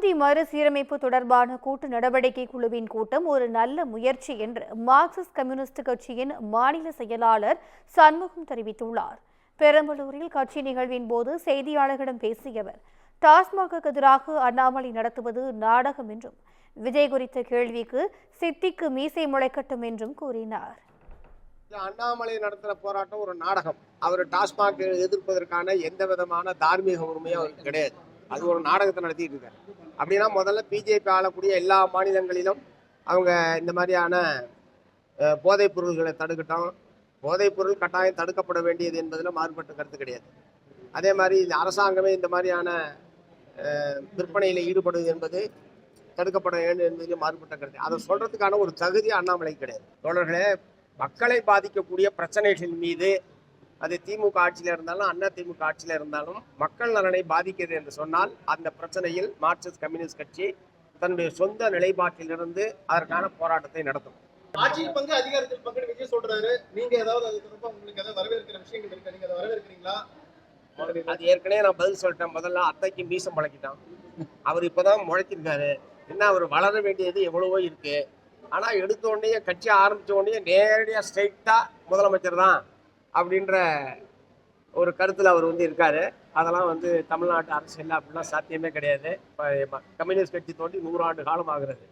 தொகுதி மறுசீரமைப்பு தொடர்பான கூட்டு நடவடிக்கை குழுவின் கூட்டம் ஒரு நல்ல முயற்சி என்று மார்க்சிஸ்ட் கம்யூனிஸ்ட் கட்சியின் மாநில செயலாளர் சண்முகம் தெரிவித்துள்ளார். பெரம்பலூரில் கட்சி நிகழ்வின் போது செய்தியாளர்களிடம் பேசிய அவர், டாஸ்மாகுக்கு எதிராக அண்ணாமலை நடத்துவது நாடகம் என்றும், விஜய் குறித்த கேள்விக்கு சித்திக்கு மீசை முளைக்கட்டும் என்றும் கூறினார். அண்ணாமலை நடத்துகிற போராட்டம் ஒரு நாடகம். அவர் டாஸ்மாக் எதிர்ப்பதற்கான எந்த விதமான தார்மீக உரிமையும் அவருக்கு கிடையாது. அது ஒரு நாடகத்தை நடத்திட்டு இருக்காரு. அப்படின்னா முதல்ல பிஜேபி ஆளக்கூடிய எல்லா மாநிலங்களிலும் அவங்க இந்த மாதிரியான போதைப் பொருள்களை தடுக்கட்டும். போதைப் பொருள் கட்டாயம் தடுக்கப்பட வேண்டியது என்பதில் மாறுபட்ட கருத்து கிடையாது. அதே மாதிரி இந்த அரசாங்கமே இந்த மாதிரியான விற்பனையில் ஈடுபடுவது என்பது தடுக்கப்பட வேண்டும் என்பதிலும் மாறுபட்ட கருத்து. அதை சொல்றதுக்கான ஒரு தகுதி அண்ணாமலை கிடையாது. தோழர்களே, மக்களை பாதிக்கக்கூடிய பிரச்சனைகள் மீது அது திமுக ஆட்சியில் இருந்தாலும் அண்ணா திமுக ஆட்சியில் இருந்தாலும் மக்கள் நலனை பாதிக்கிறது என்று சொன்னால் அந்த பிரச்சனையில் மார்க்சிஸ்ட் கம்யூனிஸ்ட் கட்சி தன்னுடைய சொந்த நிலைப்பாட்டிலிருந்து அதற்கான போராட்டத்தை நடத்தும். ஆட்சியில் பங்கு அதிகாரத்தில் பங்கு விஜய் சொல்றாரு. நீங்க ஏதாவது அது தொடர்பாக உங்களுக்கு ஏதாவது வரவேற்கிற விஷயங்கள் இருக்கு? நீங்க அதை வரவேற்கிறீங்களா? அது ஏற்கனவே நான் பதில் சொல்லிட்டேன். முதல்ல அத்தைக்கு மீசம் முளைக்கிட்டான். அவர் இப்பதான் முளைச்சிருக்காரு. என்ன, அவர் வளர வேண்டியது எவ்வளவோ இருக்கு. ஆனா எடுத்த உடனே கட்சி ஆரம்பிச்ச உடனே நேரடியா ஸ்ட்ரைட்டா முதலமைச்சர் தான் அப்படின்ற ஒரு கருத்துல அவர் இருக்காரு. அதெல்லாம் தமிழ்நாட்டு அரசியல் அப்படிலாம் சாத்தியமே கிடையாது. கம்யூனிஸ்ட் கட்சி தோண்டி 100 ஆண்டு காலம் ஆகிறது.